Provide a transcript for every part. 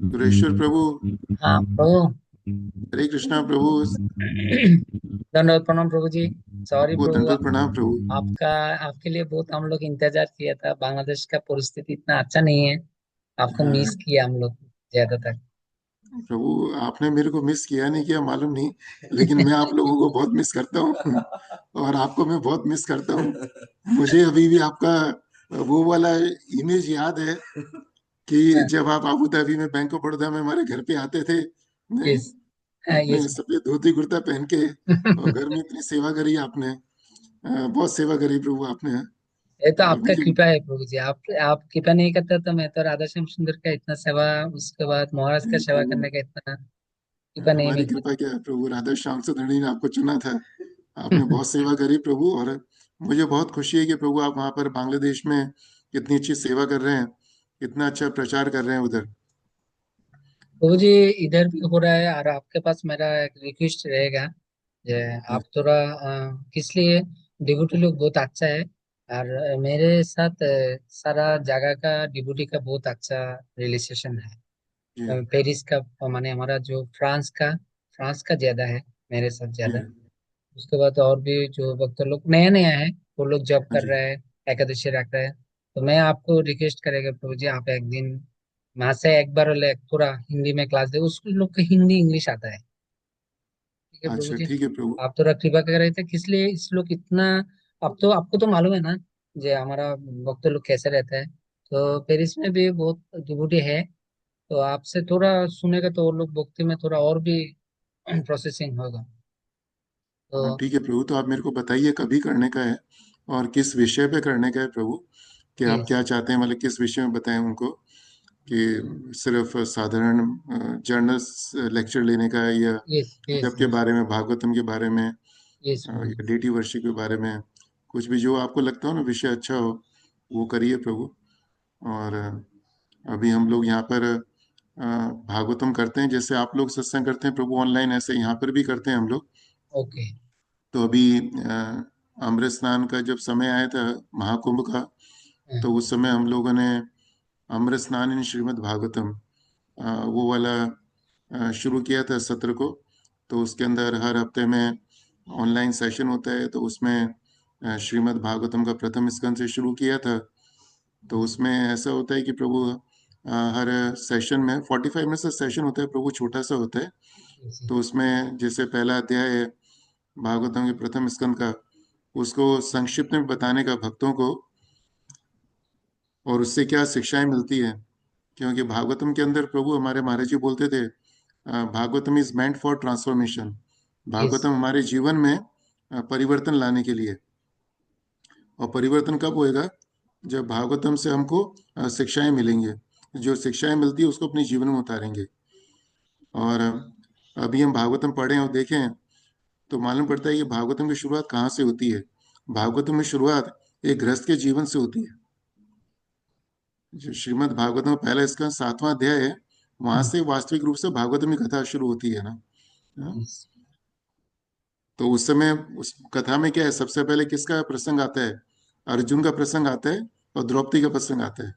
सुरेश्वर प्रभु। हाँ प्रभु। हरे कृष्णा प्रभु। दंडवत प्रणाम प्रभु जी। सॉरी प्रभु प्रभु। दंडवत प्रणाम प्रभु। आपका आपके लिए बहुत हम लोग इंतजार किया था। बांग्लादेश का परिस्थिति इतना अच्छा नहीं है। आपको हाँ, मिस किया हम लोग ज्यादातर। प्रभु आपने मेरे को मिस किया नहीं किया मालूम नहीं, लेकिन मैं आप लोगों को बहुत मिस करता हूँ और आपको मैं बहुत मिस करता हूँ। मुझे अभी भी आपका वो वाला इमेज याद है कि जब आप अबू धाबी में बैंक ऑफ बड़ौदा में हमारे घर पे आते थे, नहीं, यस। यस। अपने सफेद धोती कुर्ता पहन के, और घर में इतनी सेवा करी आपने। बहुत सेवा करी प्रभु आपने। ये तो और आपका मुझे कृपा है प्रभु जी। आप कृपा नहीं करते तो मैं तो राधा श्याम सुंदर का इतना सेवा, उसके बाद महाराज का सेवा प्रभु, करने का इतना कृपा नहीं हमारी मिलती। कृपा क्या है प्रभु, राधा श्याम सुंदरी ने आपको चुना था। आपने बहुत सेवा करी प्रभु, और मुझे बहुत खुशी है कि प्रभु आप वहां पर बांग्लादेश में इतनी अच्छी सेवा कर रहे हैं, इतना अच्छा प्रचार कर रहे हैं उधर। प्रभु जी, इधर भी हो रहा है। और आपके पास मेरा एक रिक्वेस्ट रहेगा। जे आप थोड़ा किस लिए डिबूटी लोग बहुत अच्छा है। और मेरे साथ सारा जगह का डिबूटी का बहुत अच्छा रिलेशन है। जी पेरिस का, माने हमारा जो फ्रांस का ज्यादा है मेरे साथ जी ज्यादा। उसके बाद और भी जो भक्त लोग नया नया है, वो लोग जॉब कर जी। रहे हैं, एकादशी रख रहे हैं। तो मैं आपको रिक्वेस्ट करेगा प्रभु जी, आप एक दिन वहां से एक बार ले पूरा हिंदी में क्लास दे। उस लोग को हिंदी इंग्लिश आता है। ठीक है प्रभु अच्छा जी। ठीक है प्रभु। आप थोड़ा कृपा कर रहे थे, किस लिए इस लोग इतना। अब तो आपको तो मालूम है ना, जो हमारा भक्त लोग कैसे रहता है। तो पेरिस में भी बहुत डिवोटी है। तो आपसे थोड़ा सुनेगा तो वो लोग भक्ति में थोड़ा और भी प्रोसेसिंग होगा। हाँ तो ठीक है प्रभु, तो आप मेरे को बताइए कभी करने का है और किस विषय पे करने का है प्रभु, कि आप यस। क्या चाहते हैं, मतलब किस विषय में बताएं उनको, कि सिर्फ साधारण जर्नल लेक्चर लेने का है, या यस। यस। जब के यस। बारे में, भागवतम के बारे में, यस प्रभु। या डीटी वर्षी के बारे में, कुछ भी जो आपको लगता हो ना विषय अच्छा हो, वो करिए प्रभु। और अभी हम लोग यहाँ पर भागवतम करते हैं, जैसे आप लोग सत्संग करते हैं प्रभु ऑनलाइन, ऐसे यहाँ पर भी करते हैं हम लोग। ओके। तो अभी अमृत स्नान का जब समय आया था, महाकुंभ का, तो उस समय हम लोगों ने अमृत स्नान इन श्रीमद् भागवतम, वो वाला शुरू किया था सत्र को। तो उसके अंदर हर हफ्ते में ऑनलाइन सेशन होता है, तो उसमें श्रीमद् भागवतम का प्रथम स्कंद से शुरू किया था। तो उसमें ऐसा होता है कि प्रभु हर सेशन में 45 मिनट का सेशन होता है प्रभु, छोटा सा होता है। तो उसमें जैसे पहला अध्याय है भागवतम के प्रथम स्कंद का, उसको संक्षिप्त में बताने का भक्तों को, और उससे क्या शिक्षाएं मिलती है। क्योंकि भागवतम के अंदर प्रभु हमारे महाराज जी बोलते थे, Bhagavatam is meant for transformation. Yes. Bhagavatam हमारे जीवन में परिवर्तन लाने के लिए। और परिवर्तन कब होएगा? जब भागवतम से हमको शिक्षाएं मिलेंगे, जो शिक्षाएं मिलती है उसको अपने जीवन में उतारेंगे। और अभी हम भागवतम पढ़ें और देखें तो मालूम पड़ता है कि भागवतम की शुरुआत कहाँ से होती है। भागवतम में शुरुआत एक गृहस्थ के जीवन से होती है। जो श्रीमद् भागवतम पहला इसका 7वां अध्याय है, वहां से वास्तविक रूप से भागवतम की कथा शुरू होती है ना। हाँ? यस। तो उस समय उस कथा में क्या है, सबसे पहले किसका प्रसंग आता है? अर्जुन का प्रसंग आता है, और द्रौपदी का प्रसंग आता है।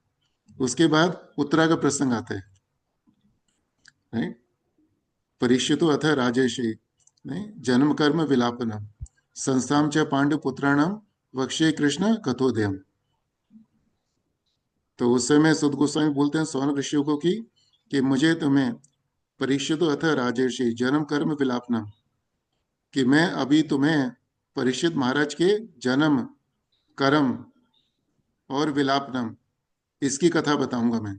उसके बाद उत्तरा का प्रसंग आता है, नहीं? परीक्षितो अथ राजेशी, नहीं, जन्म कर्म विलापनम, संस्थाम च पांडु पुत्राणाम, वक्ष्ये कृष्ण कथोदयम। तो उस समय सुद गोस्वामी बोलते हैं सौनक ऋषियों को कि मुझे तुम्हें परीक्षितो अथ राजेशी जन्म कर्म विलापनम, कि मैं अभी तुम्हें परीक्षित महाराज के जन्म, कर्म और विलापनम, इसकी कथा बताऊंगा मैं।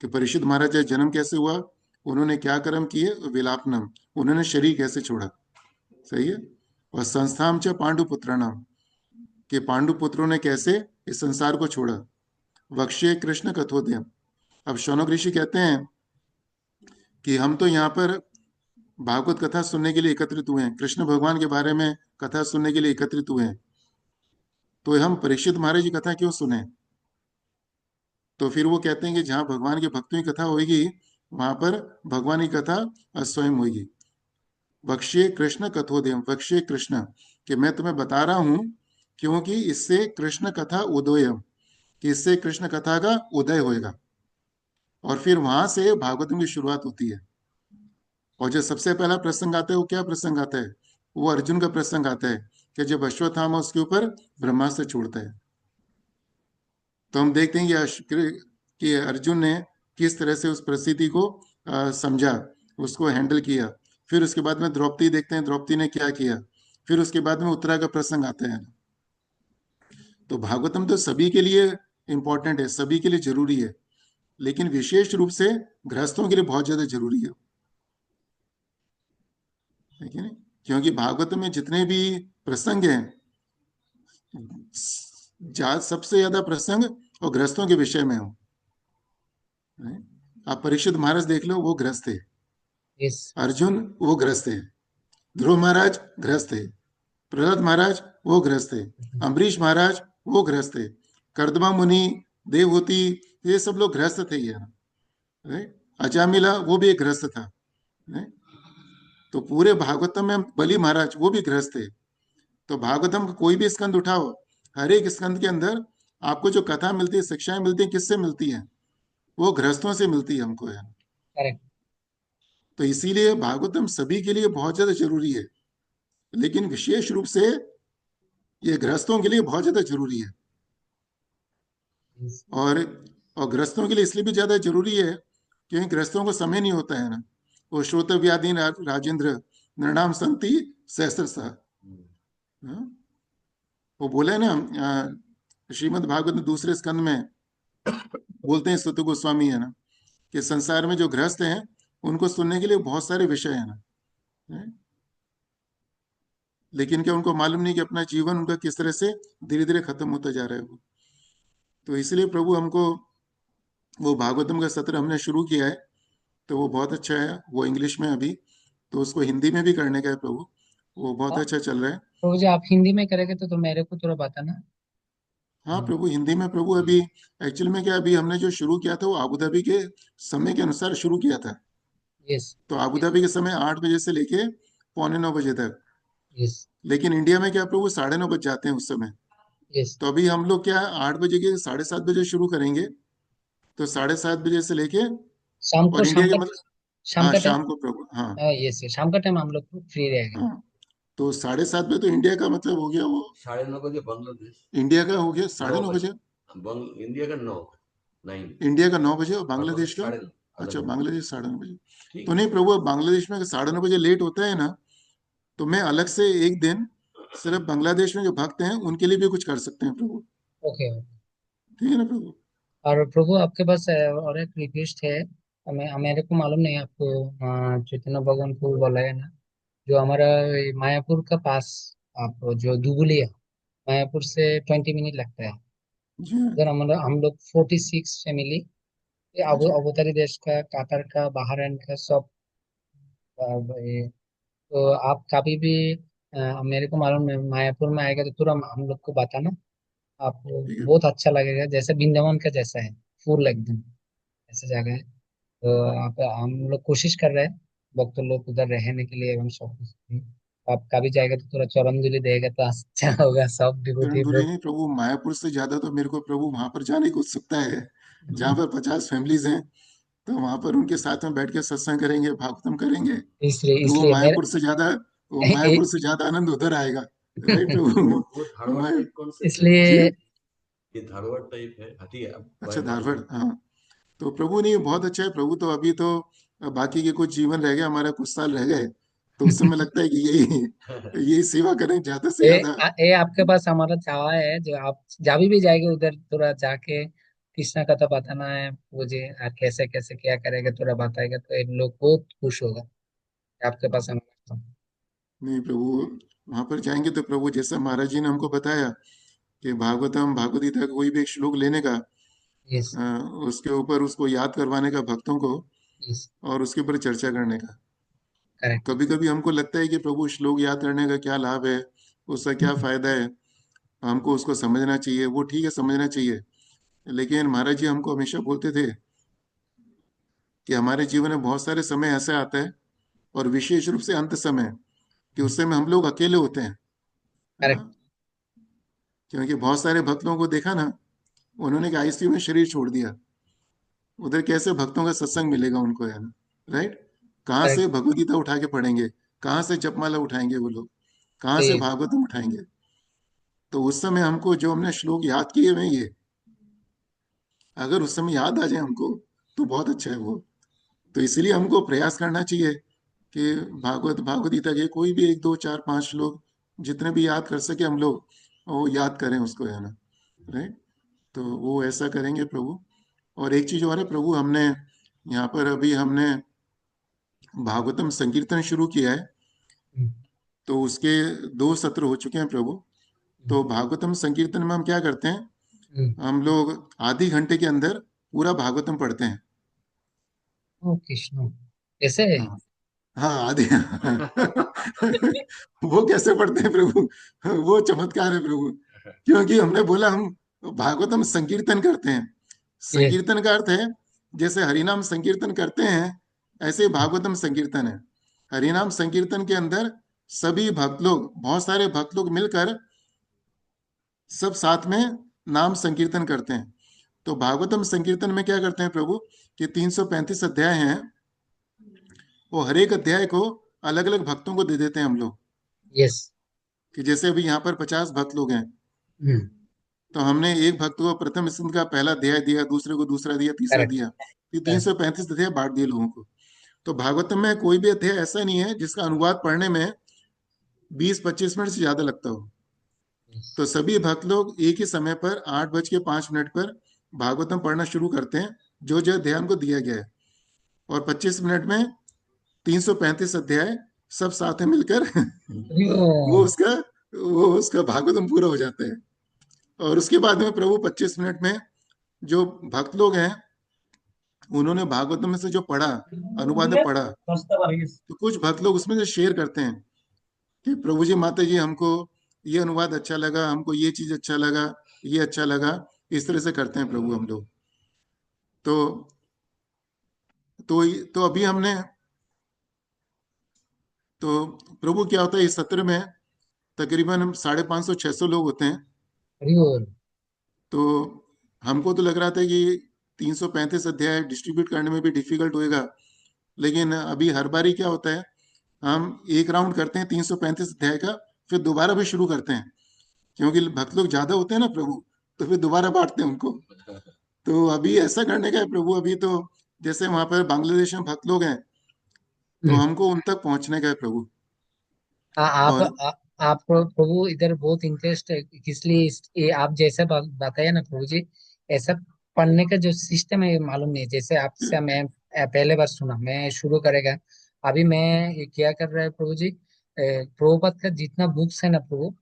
कि परीक्षित महाराज का जन्म कैसे हुआ, उन्होंने क्या कर्म किए, विलापनम, उन्होंने शरीर कैसे छोड़ा। सही है। और संस्थाम च पांडु पुत्राणाम, कि पांडु पुत्रों ने कैसे इस संसार को छोड़ा। वक्ष्ये कृष्ण कथोदयम। अब शौनक ऋषि कहते हैं कि हम तो यहाँ पर भागवत कथा सुनने के लिए एकत्रित हुए हैं, कृष्ण भगवान के बारे में कथा सुनने के लिए एकत्रित हुए हैं, तो हम परीक्षित महाराज की कथा क्यों सुने। तो फिर वो कहते हैं कि जहाँ भगवान के भक्तों की कथा होगी, वहां पर भगवान की कथा स्वयं होगी। वक्ष्ये कृष्ण कथोदयम, वक्ष्ये कृष्ण, कि मैं तुम्हें बता रहा हूं, क्योंकि इससे कृष्ण कथा उदयम, कि इससे कृष्ण कथा का उदय होएगा। और फिर वहां से भागवतम की शुरुआत होती है। और जो सबसे पहला प्रसंग आता है वो क्या प्रसंग आता है? वो अर्जुन का प्रसंग आता है कि जब अश्वत्थामा उसके ऊपर ब्रह्मास्त्र छोड़ता है। तो हम देखते हैं कि कि अर्जुन ने किस तरह से उस परिस्थिति को समझा, उसको हैंडल किया। फिर उसके बाद में द्रौपदी देखते हैं, द्रौपदी ने क्या किया। फिर उसके बाद में उत्तरा का प्रसंग आता है। तो भागवतम तो सभी के लिए इंपॉर्टेंट है, सभी के लिए जरूरी है, लेकिन विशेष रूप से गृहस्थों के लिए बहुत ज्यादा जरूरी है कि नहीं? क्योंकि भागवत में जितने भी प्रसंग हैं, सबसे ज्यादा प्रसंग और गृहस्थों के विषय में हो। नहीं? आप परीक्षित महाराज देख लो, वो गृहस्थ थे। यस। अर्जुन वो गृहस्थ थे। ध्रुव महाराज गृहस्थ थे। प्रहलाद महाराज वो गृहस्थ थे। अम्बरीश महाराज वो गृहस्थ थे। कर्दमा मुनि, देवहूति, ये सब लोग गृहस्थ थे ये। राइट? अजामिला वो भी एक गृहस्थ था। राइट? तो पूरे भागवतम में बलि महाराज वो भी गृहस्थ थे। तो भागवतम का कोई भी स्कंद उठाओ, हर एक स्कंद के अंदर आपको जो कथा मिलती है, शिक्षाएं मिलती है, किससे मिलती है? वो गृहस्थों से मिलती है हमको है। करेक्ट। तो इसीलिए भागवतम सभी के लिए बहुत ज्यादा जरूरी है, लेकिन विशेष रूप से ये गृहस्थों के लिए बहुत ज्यादा जरूरी है। यस। और और गृहस्थों के लिए इसलिए भी ज्यादा जरूरी है क्योंकि गृहस्थों को समय नहीं होता है ना। वो श्रोतव्याधीन राजेंद्र नृणाम संति सहस्रशः। हाँ? वो बोले ना, श्रीमद् भागवत में दूसरे स्कंद में बोलते हैं सुत गोस्वामी है ना, कि संसार में जो गृहस्थ हैं उनको सुनने के लिए बहुत सारे विषय है ना। हैं? लेकिन क्या उनको मालूम नहीं कि अपना जीवन उनका किस तरह से धीरे धीरे खत्म होता जा रहा है वो। तो इसलिए प्रभु हमको वो भागवतम का सत्र हमने शुरू किया है, तो वो बहुत अच्छा है। वो इंग्लिश में अभी, तो उसको हिंदी में भी करने का है प्रभु। वो बहुत हाँ, अच्छा चल रहा है। तो जो आप हिंदी में करेंगे तो मेरे को थोड़ा बताना। हाँ प्रभु, हिंदी में प्रभु अभी एक्चुअल में क्या, अभी हमने जो शुरू किया था वो आबू धाबी के समय के अनुसार शुरू किया था। यस। तो आबू धाबी के समय 8 बजे से लेके पौने 9 बजे तक। यस। लेकिन इंडिया में क्या प्रभु, 9:30 बज जाते हैं उस समय। यस। तो अभी हम लोग क्या 8 बजे के 7:30 बजे शुरू करेंगे। तो 7:30 बजे से लेके, शाम को, और इंडिया के मतलब, शाम हाँ का टाइम। शाम को प्रभु, हाँ। यस, शाम का टाइम हम लोग को फ्री रहेगा। हाँ, तो 7:30 बजे तो इंडिया का मतलब हो गया वो, 9:30 बांग्लादेश। इंडिया का हो गया साढ़े नौ नौ बजे बजे इंडिया का 9, 9। इंडिया का 9 बजे और बांग्लादेश बांग्लादेश का, 9:30, आधा अच्छा घंटा। बांग्लादेश 9:30 बजे। ठीक तो है। नहीं प्रभु, अब बांग्लादेश में अगर 9:30 बजे लेट होता है ना, तो मैं अलग से एक दिन सिर्फ बांग्लादेश में जो भक्त हैं उनके लिए भी कुछ कर सकते हैं प्रभु। ओके। ठीक है ना प्रभु? और प्रभु आपके पास और एक रिक्वेस्ट है। मेरे को मालूम नहीं आपको चैतन्य भगवान को बोला है ना, जो हमारा ये मायापुर का पास, आप जो दुबुलिया, मायापुर से 20 मिनट लगता है। जी हाँ। उधर हम लोग 46 फैमिली, ये अच्छा। अबुधाबी देश का, कतर का, बहरीन का, सब। ये, तो आप कभी भी मेरे को मालूम है मायापुर में आएगा तो तुरंत हम लोग को बताना। आपको ठीक है। बहुत अच्छा लगेगा, जैसे वृंदावन का जैसा है, फुल एकदम ऐसा जगह है। तो आप, हम लोग कोशिश कर रहे हैं भक्त लोग उधर रहने के लिए एवं सब कुछ। आप कभी जाएगा तो थोड़ा चरण धूलि देगा तो अच्छा होगा, सब डिवोटी किरण लोग। नहीं प्रभु, मायापुर से ज्यादा तो मेरे को प्रभु वहां पर जाने की उत्सुकता है, जहाँ पर 50 फैमिलीज हैं। तो वहां पर उनके साथ में बैठ के सत्संग करेंगे, भागवतम करेंगे। इसलिए तो वो इसलिए मायापुर से ज्यादा, वो मायापुर से ज्यादा आनंद उधर आएगा। राइट प्रभु? वो धारवाड़ माया, टाइप कॉन्सेप्ट है ना? जी, इसलिए ये धारवाड़ टाइप है, हटिया अच्छा बाय धारवाड़, मालगुडी। हाँ। तो प्रभु नहीं, बहुत अच्छा है प्रभु। तो अभी तो बाकी के कुछ जीवन रह गए, हमारा कुछ साल रह गए। तो उस समय लगता है कि यही यही सेवा करें ज्यादा से ज्यादा। ये आपके पास हमारा चावा है, जो आप जब भी जाएंगे उधर थोड़ा जाके कृष्णा कथा बताना है मुझे, और कैसे कैसे क्या करेगा थोड़ा बताएगा तो ये लोग बहुत खुश होगा आपके पास हमारा। नहीं प्रभु, वहां पर जाएंगे तो प्रभु जैसा महाराज जी ने हमको बताया कि भागवतम भागवत गीता का कोई भी एक श्लोक लेने का, यस। अ, उसके ऊपर उसको याद करवाने का भक्तों को, यस। और उसके ऊपर चर्चा करने का। करेक्ट। कभी कभी हमको लगता है कि प्रभु श्लोक याद करने का क्या लाभ है, उसका क्या फायदा है, हमको उसको समझना चाहिए। वो ठीक है, समझना चाहिए। लेकिन महाराज जी हमको हमेशा बोलते थे कि हमारे जीवन में बहुत सारे समय ऐसे आता है, और विशेष रूप से अंत समय, कि उस समय हम लोग अकेले होते हैं। करेक्ट। हाँ? क्योंकि बहुत सारे भक्त लोगों को देखा ना, उन्होंने आईसीयू में शरीर छोड़ दिया। उधर कैसे भक्तों का सत्संग मिलेगा उनको, है ना? राइट? कहाँ से करेक्ट। भगवद गीता उठा के पढ़ेंगे? कहाँ से जपमाला उठाएंगे वो लोग? कहाँ से ये भागवतम उठाएंगे? तो उस समय हमको जो हमने श्लोक याद किए हुए हैं ये, अगर उस समय याद आ जाए हमको तो बहुत अच्छा है वो। तो इसलिए हमको प्रयास करना चाहिए कि भागवत गीता के कोई भी एक दो चार पांच श्लोक जितने भी याद कर सके हम लोग, वो याद करें उसको, है ना? राइट? तो वो ऐसा करेंगे प्रभु। और एक चीज और है प्रभु, हमने यहाँ पर अभी हमने भागवतम संकीर्तन शुरू किया है। हम्म, तो उसके 2 सत्र हो चुके हैं प्रभु। हम्म, तो भागवतम संकीर्तन में हम क्या करते हैं, हम्म। हम लोग आधी घंटे के अंदर पूरा भागवतम पढ़ते हैं। ओ कृष्ण, ऐसे है? हाँ, हाँ आधी वो कैसे पढ़ते हैं प्रभु? वो चमत्कार है प्रभु। क्योंकि हमने बोला हम भागवतम संकीर्तन करते हैं। ये संकीर्तन का अर्थ है जैसे हरिनाम संकीर्तन करते हैं, ऐसे ही भागवतम संकीर्तन है। हरिनाम संकीर्तन के अंदर सभी भक्त लोग, बहुत सारे भक्त लोग मिलकर सब साथ में नाम संकीर्तन करते हैं। तो भागवतम संकीर्तन में क्या करते हैं प्रभु, कि 335 अध्याय हैं, वो हर एक अध्याय को अलग अलग भक्तों को दे देते हैं हम लोग। यस। कि जैसे अभी यहाँ पर 50 भक्त लोग हैं, हम्म। तो हमने एक भक्त को प्रथम स्कंद का पहला अध्याय दिया, दूसरे को दूसरा दिया, तीसरा करेक्ट। दिया। ये 335 अध्याय बांट दिए लोगों को। तो भागवतम में कोई भी अध्याय ऐसा नहीं है जिसका अनुवाद पढ़ने में 20-25 मिनट से ज्यादा लगता हो। तो सभी भक्त लोग एक ही समय पर 8:05 पर भागवतम पढ़ना शुरू करते हैं, जो जो अध्याय उनको दिया गया है। और 25 मिनट में 335 अध्याय सब साथ में मिलकर वो उसका वो उसका भागवतम पूरा हो जाता है। और उसके बाद में प्रभु 25 मिनट में जो भक्त लोग हैं उन्होंने भागवतम में से जो पढ़ा, अनुवाद में पढ़ा, तो कुछ भक्त लोग उसमें से शेयर करते हैं कि प्रभु जी, माता जी, हमको ये अनुवाद अच्छा लगा, हमको ये चीज अच्छा लगा, ये अच्छा लगा। इस तरह से करते हैं प्रभु हम लोग। तो तो अभी हमने, तो प्रभु क्या होता है इस सत्र में तकरीबन 550-600 लोग होते हैं। हरि बोल। तो हमको तो लग रहा था कि 335 अध्याय डिस्ट्रीब्यूट करने में भी डिफिकल्ट होएगा। लेकिन अभी हर बारी क्या होता है, हम एक राउंड करते हैं 335 अध्याय का, फिर दोबारा भी शुरू करते हैं। क्योंकि भक्त लोग ज्यादा होते हैं ना प्रभु, तो फिर दोबारा बांटते हैं उनको। तो अभी ऐसा करने का है प्रभु। अभी तो जैसे वहां पर बांग्लादेश में भक्त लोग हैं, तो हम्म। हमको उन तक पहुंचने का है प्रभु। आप और आप प्रभु इधर बहुत इंटरेस्ट है, इसलिए ये आप जैसे बताया ना प्रभु जी, ऐसा पढ़ने का जो सिस्टम है ये मालूम नहीं। जैसे आपसे मैं पहले बार सुना, मैं शुरू करेगा। अभी मैं ये क्या कर रहा है प्रभु जी, प्रभुपाद का जितना बुक्स है ना प्रभु,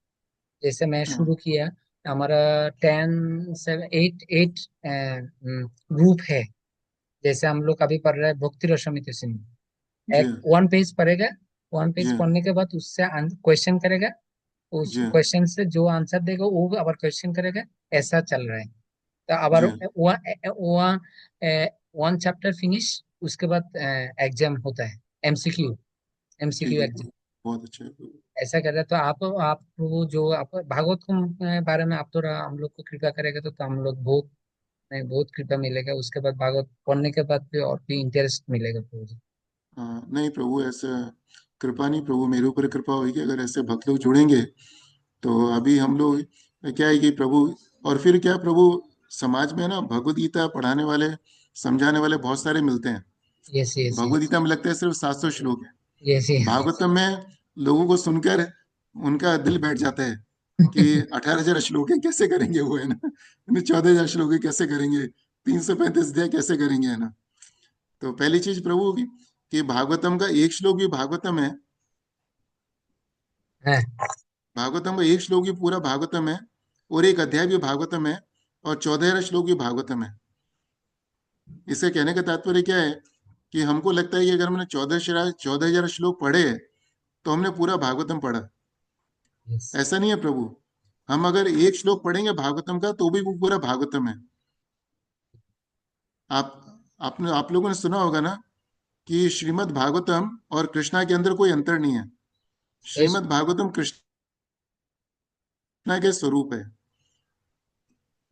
जैसे मैं हाँ, शुरू किया, हमारा 10 7 8 8 ग्रुप है। जैसे हम लोग अभी पढ़ रहे हैं भक्ति रसमित सिंह, जी, एक 1 पेज पढ़ेगा। वन जी, पेज पढ़ने के बाद उससे क्वेश्चन करेगा, उस जी, क्वेश्चन से जो आंसर देगा वो अबर क्वेश्चन करेगा। ऐसा चल रहा है। तो अबर जी। वन वन चैप्टर फिनिश, उसके बाद एग्जाम होता है, एमसीक्यू, ठीक एमसीक्यू है एग्जाम। प्रभु, बहुत अच्छा है प्रभु। ऐसा कर रहे हैं। तो आप वो जो आप भागवत के बारे में आप थोड़ा हम लोग को कृपा करेगा, तो हम लोग बहुत, नहीं, बहुत कृपा मिलेगा। उसके बाद भागवत पढ़ने के बाद फिर और भी इंटरेस्ट मिलेगा प्रभु जी। हाँ, नहीं प्रभु, ऐसा कृपा नहीं प्रभु, मेरे ऊपर कृपा होगी अगर ऐसे भक्त लोग जुड़ेंगे। तो अभी हम लोग क्या है कि प्रभु, और फिर क्या प्रभु, समाज में ना भगवद गीता पढ़ाने वाले, समझाने वाले बहुत सारे मिलते हैं। Yes yes Bhagavad yes. Gita में लगता है सिर्फ 700 श्लोक है। Yes yes. भागवतम में लोगों को सुनकर उनका दिल बैठ जाता है कि 18,000 श्लोक है, कैसे करेंगे वो, है ना? 14,000 श्लोक है, कैसे करेंगे? 335 अध्याय कैसे करेंगे, है ना? तो पहली चीज प्रभु कि भागवतम का एक श्लोक भी भागवतम है। हाँ। भागवतम का एक श्लोक भी पूरा भागवतम है, और एक अध्याय भी भागवतम है, और 14,000 श्लोक भी भागवतम है। इससे कहने का तात्पर्य क्या है, कि हमको लगता है कि अगर हमने 14,000 श्लोक पढ़े तो हमने पूरा भागवतम पढ़ा। यस। ऐसा नहीं है प्रभु। हम अगर एक श्लोक पढ़ेंगे भागवतम का तो भी वो पूरा भागवतम है। आप आप लोगों ने सुना होगा ना कि श्रीमद् भागवतम और कृष्णा के अंदर कोई अंतर नहीं है। यस। श्रीमद् भागवतम कृष्णा के स्वरूप है।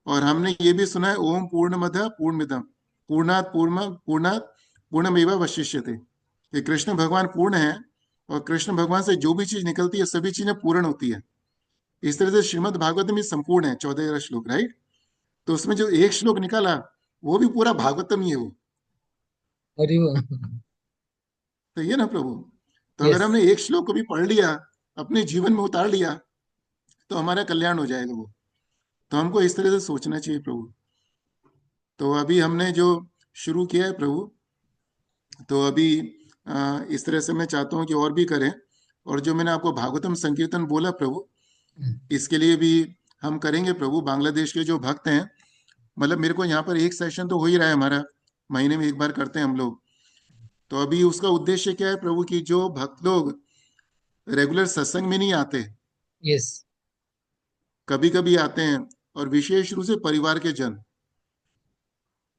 और हमने ये भी सुना है, ओम पूर्णमद पूर्णमिदम, पूर्णात पूर्णमेवा वशिष्यते, कि कृष्ण भगवान पूर्ण है और कृष्ण भगवान से जो भी चीज निकलती है सभी चीजें पूर्ण होती है। इस तरह से श्रीमद् भागवत में संपूर्ण है 14 श्लोक, राइट। तो उसमें जो एक श्लोक निकाला वो भी पूरा भागवतम ही है वो। और ये तो ये ना प्रभु, तो अगर यस। हमने एक श्लोक को भी पढ़ लिया, अपने जीवन में उतार लिया, तो हमारा कल्याण हो जाएगा वो। तो हमको इस तरह से सोचना चाहिए प्रभु। तो अभी हमने जो शुरू किया है प्रभु, तो अभी इस तरह से मैं चाहता हूँ कि और भी करें। और जो मैंने आपको भागवतम संकीर्तन बोला प्रभु, इसके लिए भी हम करेंगे प्रभु। बांग्लादेश के जो भक्त हैं, मतलब मेरे को यहाँ पर एक सेशन तो हो ही रहा है हमारा, महीने में एक बार करते हैं हम लोग। तो अभी उसका उद्देश्य क्या है प्रभु, कि जो भक्त लोग रेगुलर सत्संग में नहीं आते, यस। कभी कभी आते हैं, और विशेष रूप से परिवार के जन।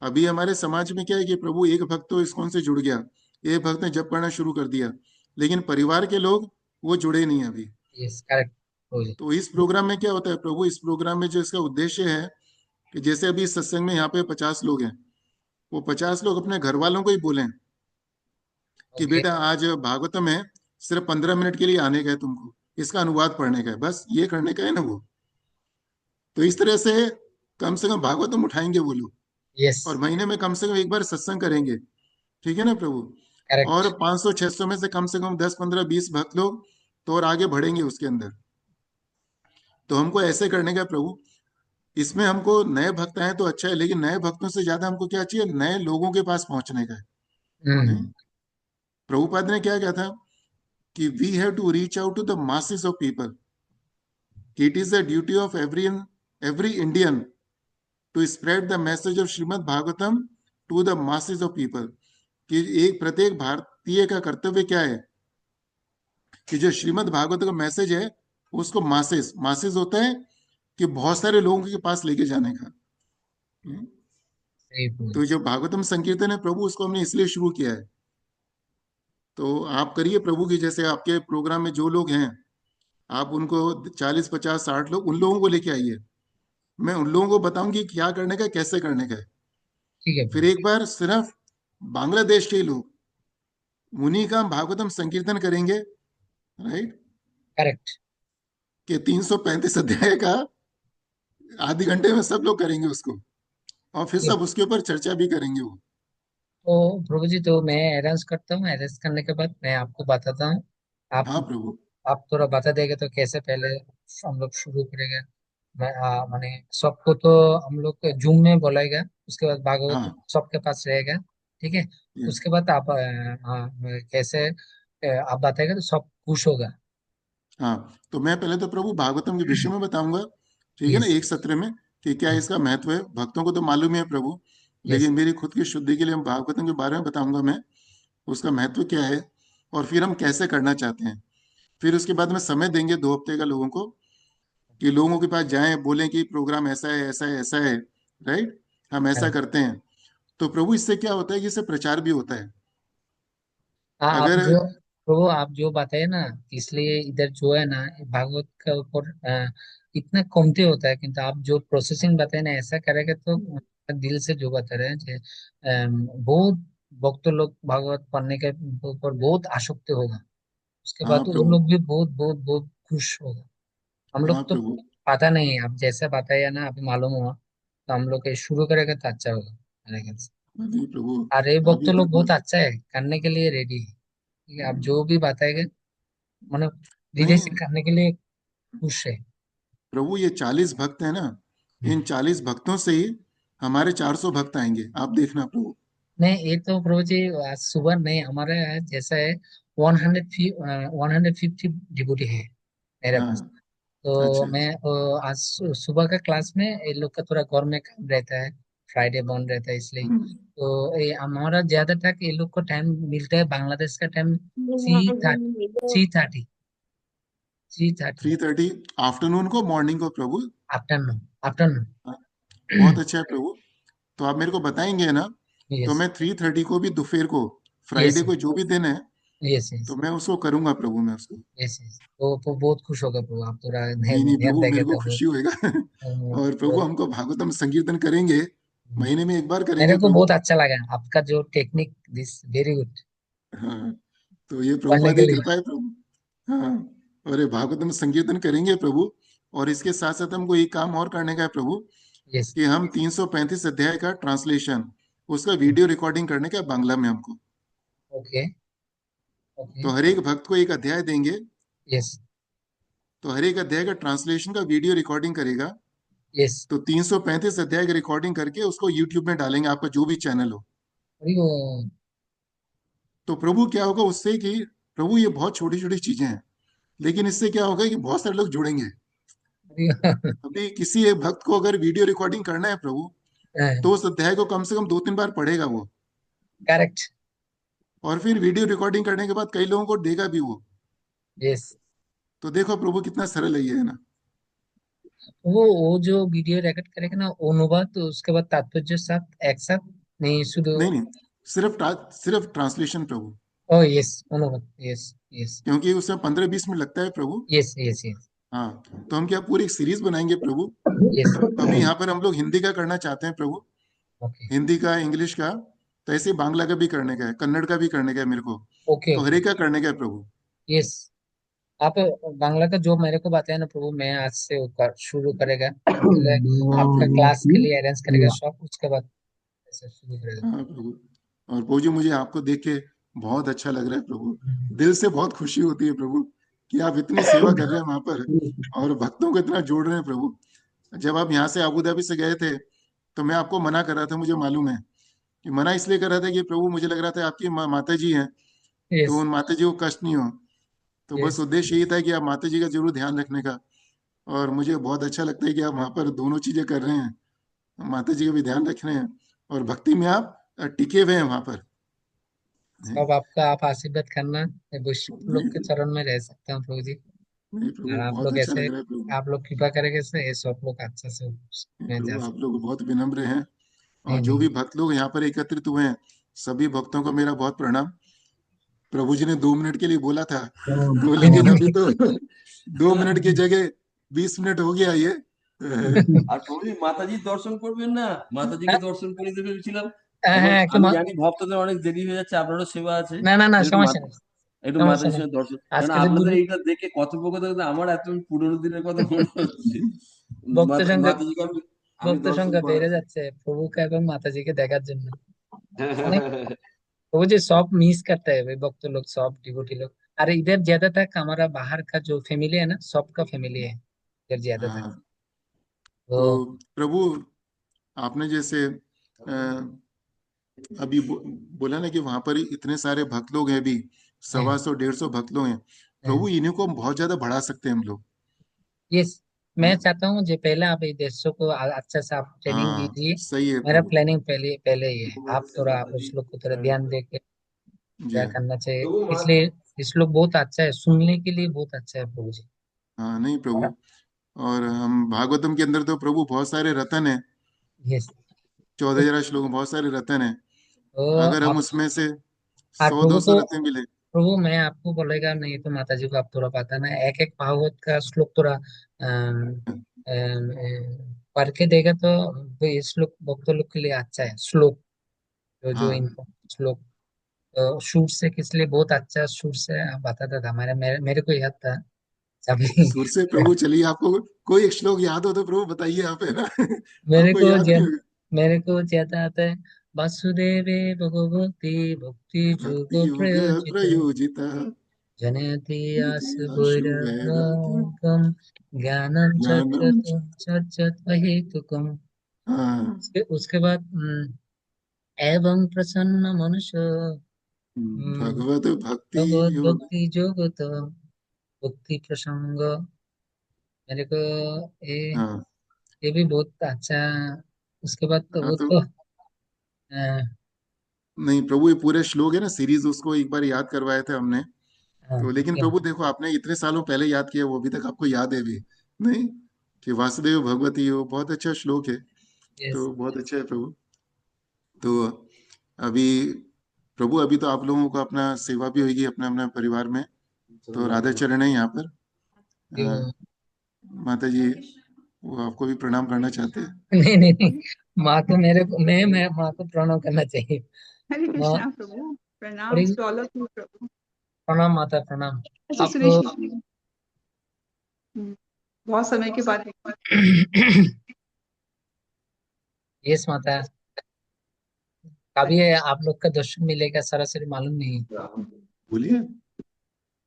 अभी हमारे समाज में क्या है कि प्रभु एक भक्त तो इस्कॉन से जुड़ गया, एक भक्त ने जप करना शुरू कर दिया, लेकिन परिवार के लोग वो जुड़े नहीं अभी। यस करेक्ट प्रभु जी। तो इस प्रोग्राम में क्या होता है प्रभु, इस प्रोग्राम में जो इसका उद्देश्य है कि जैसे अभी सत्संग में यहाँ पे 50 लोग हैं, वो 50 लोग अपने घर वालों को ही बोलें कि ओके। बेटा आज भागवतम है, सिर्फ 15 मिनट के लिए आने का है तुमको, इसका अनुवाद पढ़ने का है, बस ये करने का है ना वो। तो इस तरह से कम भागवतम उठाएंगे वो लोग, यस और महीने में कम से कम एक बार सत्संग करेंगे। ठीक है ना प्रभु। और करेक्ट। 500-600 में से कम 10-15-20 भक्त लोग तो और आगे बढ़ेंगे उसके अंदर। तो हमको ऐसे करने का प्रभु, इसमें हमको नए भक्त आए तो अच्छा है, लेकिन नए भक्तों से ज्यादा हमको क्या चाहिए, नए लोगों के पास पहुंचने का है। नहीं? हम्म। प्रभुपाद ने क्या कहा था कि we have to reach out to the masses of people, it is the duty of every Indian to spread the message of Shrimad Bhagavatam to the masses of people. कि एक प्रत्येक भारतीय का कर्तव्य क्या है कि जो श्रीमद् भागवत का मैसेज है उसको मासेस मासेस होता है कि बहुत सारे लोगों के पास लेके जाने का। सही प्रभु तो जी। जो भागवतम संकीर्तन है प्रभु, उसको हमने इसलिए शुरू किया है। तो आप करिए प्रभु की, जैसे आपके प्रोग्राम में जो लोग हैं, आप उनको 40-50-60 लोग, उन लोगों को लेके आइए। मैं उन लोगों को बताऊंगी क्या करने का है, कैसे करने का है। ठीक है फिर प्रभु। एक बार सिर्फ बांग्लादेश के लोग, उन्हीं का हम भागवतम संकीर्तन करेंगे, राइट। करेक्ट। कि 335 अध्याय का आधे घंटे में सब लोग करेंगे उसको, और फिर ठीक है। सब उसके ऊपर चर्चा भी करेंगे वो। तो प्रभु जी, तो मैं अरेंज करता हूँ, अरेंज करने के बाद मैं आपको बताता हूँ। आप हाँ प्रभु। आप थोड़ा बता देंगे तो कैसे पहले हम लोग शुरू करेंगे। मैं माने सबको तो हम लोग जूम में बुलाएगा, उसके बाद भागवत हाँ। सबके पास रहेगा। ठीक है। यस। उसके बाद आप कैसे आप बताएगा तो सब खुश होगा। हाँ, तो मैं पहले तो प्रभु भागवतम के विषय में बताऊंगा, ठीक है ना, यस। एक सत्र में, कि क्या इसका महत्व है। भक्तों को तो मालूम ही है प्रभु, यस लेकिन मेरी खुद की शुद्धि के लिए हम भागवतम के बारे में बताऊंगा मैं, उसका महत्व क्या है, और फिर हम कैसे करना चाहते हैं। फिर उसके बाद में समय देंगे 2 हफ्ते का लोगों को, कि लोगों के पास जाएं, बोलें कि प्रोग्राम ऐसा है, ऐसा है, ऐसा है, राइट, हम ऐसा करेक्ट। करते हैं। तो प्रभु इससे क्या होता है कि इससे प्रचार भी होता है। हाँ आप अगर जो प्रभु आप जो बताए ना, इसलिए इधर जो है ना भागवत का ऊपर इतना कमती होता है, किंतु आप जो प्रोसेसिंग बताए ना ऐसा करेगा तो दिल से जो बता रहे हैं जे, बहुत भक्त लोग भागवत पढ़ने के ऊपर बहुत आसक्ति होगा। उसके हाँ बाद तो वो प्रभु। लोग भी बहुत बहुत बहुत खुश होगा। हम हाँ लोग तो प्रभु। पता नहीं है, आप जैसे बताया ना अभी मालूम हुआ, तो हम लोग ये शुरू करेगा तो अच्छा होगा मेरे ख्याल से। अभी प्रभु। और ये भक्त अभी लोग प्रभु। बहुत अच्छा है, करने के लिए रेडी है। ठीक है, आप जो भी बताएंगे मतलब धीरे से नहीं करने के लिए खुश है। प्रभु, ये 40 भक्त है ना, इन 40 भक्तों से ही हमारे 400 भक्त आएंगे, आप देखना प्रभु। नहीं ये तो प्रभु जी आज सुबह नहीं, हमारे यहाँ जैसा है 150 डिबोटी है मेरे हाँ। पास। तो अच्छा मैं अच्छा। आज सुबह का क्लास में ये लोग का थोड़ा घर में काम रहता है, फ्राइडे बंद रहता है इसलिए। हम्म। तो ये हमारा ज्यादा तक ये लोग को टाइम मिलता है, बांग्लादेश का टाइम 3:30 3:30 3:30 आफ्टरनून को, मॉर्निंग को प्रभु। Afternoon afternoon. हाँ, बहुत अच्छा है प्रभु। तो आप मेरे को बताएंगे ना, तो यस मैं 3:30 को भी, दोपहर को, यस फ्राइडे को जो भी दिन है, यस यस तो मैं उसको करूंगा प्रभु, मैं उसको। Yes yes. तो बहुत खुश होगा प्रभु, आप थोड़ा नहीं नहीं ध्यान प्रभु, देंगे मेरे को तो बहुत खुशी होएगा। और प्रभु बहुत। हमको भागवतम संकीर्तन करेंगे, महीने में एक बार मेरे करेंगे को प्रभु। बहुत अच्छा लगा आपका जो टेक्निक, दिस वेरी गुड, हाँ, तो ये पढ़ने प्रभुपाद के की लिए। कृपा है प्रभु। हाँ, और ये भागवतम संकीर्तन करेंगे प्रभु। और इसके साथ साथ हमको एक काम और करने का है प्रभु, यस। कि हम 335 अध्याय का ट्रांसलेशन, उसका वीडियो रिकॉर्डिंग करने का है बांग्ला में हमको। ओके। ओके। तो हर एक भक्त को एक अध्याय देंगे, यस। तो हर एक अध्याय का ट्रांसलेशन का वीडियो रिकॉर्डिंग करेगा। यस। तो 335 अध्याय की रिकॉर्डिंग करके उसको यूट्यूब में डालेंगे, आपका जो भी चैनल हो। अरे वो। तो प्रभु क्या होगा उससे, कि प्रभु ये बहुत छोटी छोटी चीजें हैं, लेकिन इससे क्या होगा कि बहुत सारे लोग जुड़ेंगे। अरे अभी किसी एक भक्त को अगर वीडियो रिकॉर्डिंग करना है प्रभु, तो उस अध्याय को कम से कम 2-3 बार पढ़ेगा वो। करेक्ट। और फिर वीडियो रिकॉर्डिंग करने के बाद कई लोगों को देगा भी वो। यस। तो देखो प्रभु कितना सरल है ये, है ना। वो जो वीडियो रिकॉर्ड करेगा ना, अनुवाद तो उसके बाद तात्पर्य साथ एक साथ, नहीं शुद्ध। नहीं नहीं, सिर्फ ट्रांसलेशन प्रभु। ओ यस, अनुवाद, यस। यस। क्योंकि उसमें 15-20 मिनट लगता है प्रभु। यस। यस। यस। हाँ, तो हम क्या पूरी एक सीरीज बनाएंगे प्रभु। यस। अभी यहाँ पर हम लोग हिंदी का करना चाहते हैं प्रभु, ओके। हिंदी का, इंग्लिश का। तो ऐसे ही बांग्ला का भी करने का है, कन्नड़ का भी करने का है मेरे को। ओके। तो हर ओके। एक का करने का है प्रभु। यस। आप बांग्ला का जो मेरे को बताया ना प्रभु, मैं आज से वो शुरू करेगा, पहले आपका क्लास के लिए अरेंज करेगा शॉप, उसके बाद ऐसे शुरू करेगा। हाँ प्रभु। और प्रभु जी, मुझे आपको देख के बहुत अच्छा लग रहा है प्रभु। दिल से बहुत खुशी होती है प्रभु, कि आप इतनी सेवा कर रहे हैं वहां पर, और भक्तों को इतना जोड़ रहे हैं प्रभु। जब आप यहाँ से अबू धाबी से गए थे, तो मैं आपको मना कर रहा था, मुझे मालूम है। कि मना इसलिए कर रहा था कि प्रभु मुझे लग रहा था आपकी माता जी हैं, तो यस। उन माता जी को कष्ट नहीं हो। तो बस यस। उद्देश्य यही था कि आप माता जी का जरूर ध्यान रखने का। और मुझे बहुत अच्छा लगता है कि आप वहाँ पर दोनों चीजें कर रहे हैं, माता जी का भी ध्यान रख रहे हैं, और भक्ति में आप टिके हुए हैं वहां पर। नहीं सब आपका, आप आशीर्वाद करना, मैं वैष्णव लोग के नहीं चरण में रह सकता हूँ प्रभु जी। नहीं प्रभु, और आप बहुत लोग अच्छा ऐसे, लग रहा है प्रभु। आप लोग कृपा करेंगे से ये सब लोग अच्छा से नहीं मैं जा प्रभु, आप सकता। लोग बहुत विनम्र हैं। और नहीं जो भी नहीं। भक्त लोग यहाँ पर एकत्रित हुए हैं, सभी भक्तों को मेरा बहुत प्रणाम। प्रभु जी ने 2 मिनट के लिए बोला था, तो नहीं लेकिन अभी नहीं तो 2 मिनट की जगह 20 मिनट हो गया ये। আর প্রভু মাতাজির দর্শন করবেন না, মাতাজিকে দর্শন করে দিয়ে ভেবেছিলাম। হ্যাঁ এখন হ্যাঁ, একটু আমি জানি ভক্তদের অনেক দেরি হয়ে যাচ্ছে, আপনারও সেবা আছে। না না না, একটু সমস্যা নেই। একটু সমস্যা মাতাজির নেই। সঙ্গে দর্শন, কারণ আজকে যে আপনাদের গুরু এইটা দেখে কথোপকথন আমার এত পুরোনো দিনের কথা মনে হচ্ছে। ভক্ত সংখ্যা, মাতাজিকে আমি আমি ভক্ত দর্শন সংখ্যা বেড়ে করাচ্ছি। যাচ্ছে প্রভুকে এবং মাতাজিকে দেখার জন্য। অনেক, वो जो सब मिस करता है भाई, भक्त लोग सब डिवोटी लोग। अरे इधर ज्यादा तक हमारा बाहर का जो फैमिली है ना, सबका फैमिली है इधर ज्यादा तक। हाँ, तो तो प्रभु, आपने जैसे अभी बोला ना कि वहां पर इतने सारे भक्त लोग हैं, अभी हाँ। 125-150 भक्त लोग हैं हाँ। प्रभु। इन्हीं को हम बहुत ज्यादा बढ़ा सकते हैं हम लोग। यस। मैं हाँ चाहता हूँ जो पहले आप ये देशों को अच्छा से आप ट्रेनिंग हाँ, दीजिए। सही है मेरा प्रभु। प्लानिंग पहले पहले ही है, आप थोड़ा उस लोग को थोड़ा ध्यान दे के जी। क्या करना चाहिए। इसलिए इस लोग बहुत अच्छा है, सुनने के लिए बहुत अच्छा है प्रभु जी। हाँ नहीं प्रभु, और हम भागवतम के अंदर तो प्रभु बहुत सारे रत्न हैं। यस। 14,000 श्लोक में बहुत सारे रत्न हैं। तो अगर हम आप, उसमें से आप सौ प्रभु दो सौ को, रत्न मिले। प्रभु मैं आपको बोलेगा नहीं तो माता जी को आप थोड़ा पता ना, एक एक भागवत का श्लोक थोड़ा पढ़ के देगा तो वो ये श्लोक भक्तों लोग के लिए अच्छा है श्लोक, जो जो हाँ, इनको श्लोक तो सुर से किस लिए बहुत अच्छा सुर से आप बताता था, मेरे को याद था अभी। सुर से प्रभु, चलिए आपको कोई एक श्लोक याद हो तो प्रभु बताइए, आप, है ना। मेरे आपको को याद नहीं होगा। मेरे को ज्यादा आता है। वासुदेवे भगवती भक्ति भक्ति जुग योग प्रयोजित, प्रयोजिता, जनयति आस आशु वैरत वैराग्यम, ज्ञानं ज्ञानम। चर्चत अहेतुकम्। हाँ, उसके बाद एवं प्रसन्न मनुष्य भगवत भक्ति भगवत योग। भक्ति जोगत भक्ति प्रसंग। मेरे को ये हाँ ये भी बहुत अच्छा। उसके बाद तो हाँ, वो तो तो अ, नहीं प्रभु, ये पूरे श्लोक है ना सीरीज, उसको एक बार याद करवाए थे हमने। हाँ, तो लेकिन क्या। प्रभु देखो, आपने इतने सालों पहले याद किया, वो अभी तक आपको याद है भी नहीं, कि वासुदेव भगवती हो, बहुत अच्छा श्लोक है। यस। तो बहुत अच्छा है प्रभु। तो अभी प्रभु, अभी तो आप लोगों को अपना सेवा भी होगी अपने अपने परिवार में। तो राधा चरण है यहाँ पर। अ, माता जी वो आपको भी प्रणाम करना चाहते हैं। नहीं नहीं नहीं, माँ तो मेरे को मैं माँ को प्रणाम करना चाहिए। हरे माँ कृष्णा प्रभु, प्रणाम बड़ी टू ऑल ऑफ यू प्रभु। प्रणाम माता, प्रणाम। अच्छा आप सुरेश जी, बहुत समय के बाद एक बार यस माता, कभी आप लोग का दर्शन मिलेगा सरासरी मालूम नहीं। बोलिए।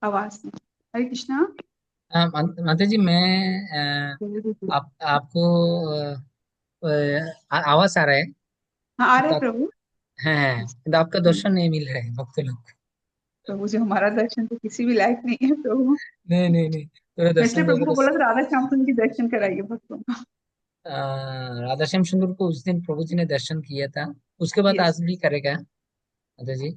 आवाज नहीं। हरे कृष्णा। माता जी मैं आपको आवाज आ रहा है। हाँ आ रहे तो प्रभु। है तो आपका दर्शन नहीं मिल रहा है भक्त लोग। प्रभु जी हमारा दर्शन तो किसी भी लायक नहीं है प्रभु। नहीं नहीं नहीं, थोड़ा मैं इसलिए दर्शन प्रभु दोगे को तो बोला था राधा श्याम सुंदर की दर्शन कराइए भक्तों का। राधा श्याम सुंदर को उस दिन प्रभु जी ने दर्शन किया था, उसके बाद यस आज भी करेगा माता जी।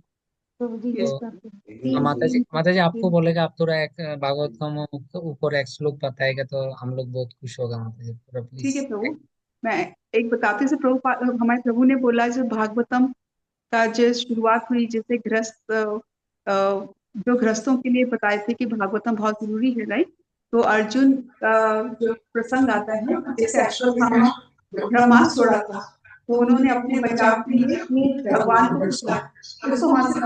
प्रभु जी, यस तो प्रभु। माता जी आपको बोलेगा, आप थोड़ा एक भागवतम ऊपर एक श्लोक बताएगा तो हम लोग बहुत खुश होगा माता जी, पूरा ठीक प्लीज। है प्रभु। मैं एक बताती हूँ जैसे प्रभु हमारे प्रभु ने बोला जो भागवतम का जो शुरुआत हुई, जैसे गृहस्थ जो गृहस्थों के लिए बताए थे कि भागवतम बहुत जरूरी है, राइट। तो अर्जुन का जो प्रसंग आता है, जैसे अश्वत्थामा ब्रह्मास्त्र छोड़ा था, तो उन्होंने अपने बचाव के लिए भगवान को पूछा। उसको वहां से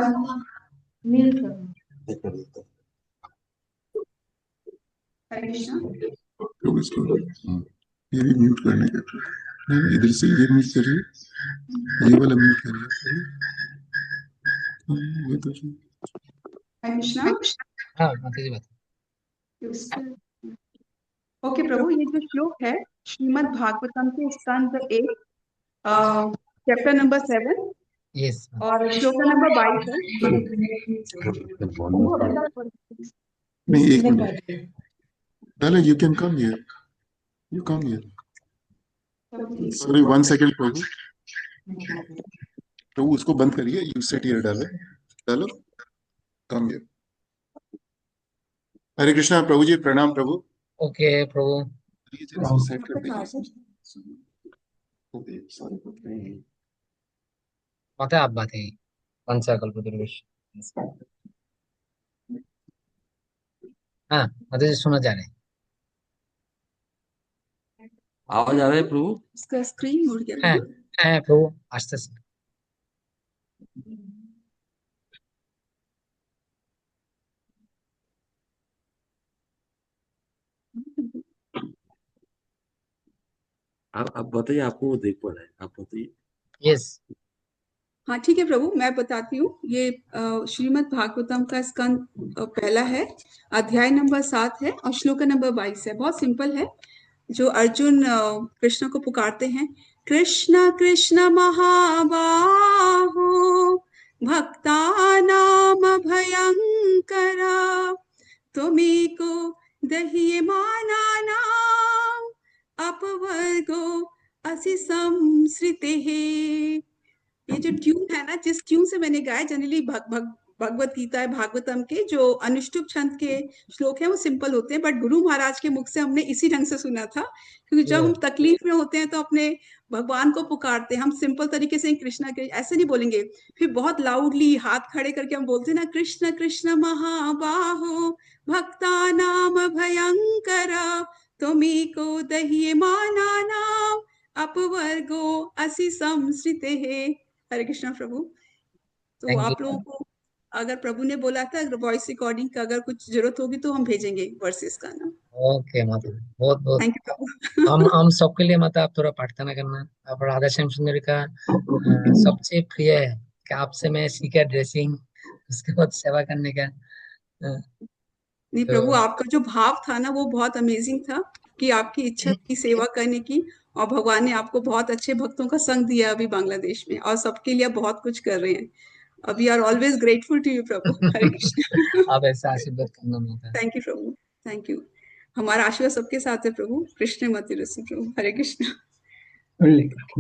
म्यूट करना। हरे कृष्णा। तो इसको ये भी म्यूट करने का नहीं, इधर से ये म्यूट करिए, ये वाला म्यूट करिए। ये तो हरे कृष्णा। हाँ माता जी बता। ओके प्रभु, ये जो श्लोक है श्रीमद् भागवतम के स्कंद 1 चैप्टर नंबर 7 यस और श्लोक नंबर 22 है। नहीं, एक मिनट डाले, you can come here, you come here. Sorry, 1 second प्रभु। प्रभु उसको बंद करिए, यू सेट हियर डाले, डालो, कम हियर। हरे कृष्णा प्रभु जी, प्रणाम प्रभु। ओके प्रभु। सेट कर दीजिए। माता आप बात है पंचाकल्प दुर्वेश। हाँ माता जी सुना जा रहे हैं। आवाज आ रहा है प्रभु? इसका स्क्रीन मुड़ गया हाँ प्रभु। हाँ प्रभु आस्ते से। आप बताइए, आपको वो देख पा रहा है, आप बताइए। यस हाँ ठीक है प्रभु, मैं बताती हूँ। ये श्रीमद् भागवतम का स्कंद पहला है, अध्याय नंबर 7 है और श्लोक नंबर 22 है। बहुत सिंपल है। जो अर्जुन कृष्ण को पुकारते हैं, कृष्ण कृष्ण महाबाहो भक्तानाम भयंकरा त्वमेको दह्ये मानानाम अपवर्गो असि संसृतेः। ये जो ट्यून है ना, जिस ट्यून से मैंने गाया, जनरली भगवत गीता है भागवतम के जो अनुष्टुप छंद के श्लोक हैं वो सिंपल होते हैं, बट गुरु महाराज के मुख से हमने इसी ढंग से सुना था, क्योंकि जब हम तकलीफ में होते हैं तो अपने भगवान को पुकारते हैं। हम सिंपल तरीके से कृष्णा के ऐसे नहीं बोलेंगे, फिर बहुत लाउडली हाथ खड़े करके हम बोलते हैं ना, कृष्ण कृष्ण महाबाहो भक्ता नाम भयंकर त्वमेको दह्ये मानानाम अपवर्गो असि संसृतेः। हरे कृष्णा प्रभु। तो थैंक यू। आप लोगों को अगर प्रभु ने बोला था अगर वॉइस रिकॉर्डिंग का अगर कुछ जरूरत होगी तो हम भेजेंगे वर्सेस का ना। ओके माता जी, बहुत बहुत थैंक यू प्रभु। हम सबके लिए माता आप थोड़ा प्रार्थना करना। अब राधा श्याम सुंदरी का सबसे प्रिय है कि आपसे मैं सीखा ड्रेसिंग, उसके बाद सेवा करने का। अ, नहीं प्रभु, तो आपका जो भाव था ना वो बहुत अमेजिंग था, कि आपकी इच्छा की सेवा करने की, और भगवान ने आपको बहुत अच्छे भक्तों का संग दिया अभी बांग्लादेश में, और सबके लिए आप बहुत कुछ कर रहे हैं। We are always grateful to you प्रभु। हरे कृष्ण। आप ऐसा आशीर्वाद करना माता। थैंक यू प्रभु, थैंक यू। हमारा आशीर्वाद सबके साथ है प्रभु। कृष्ण मति रसु प्रभु। हरे कृष्ण। हरे कृष्ण।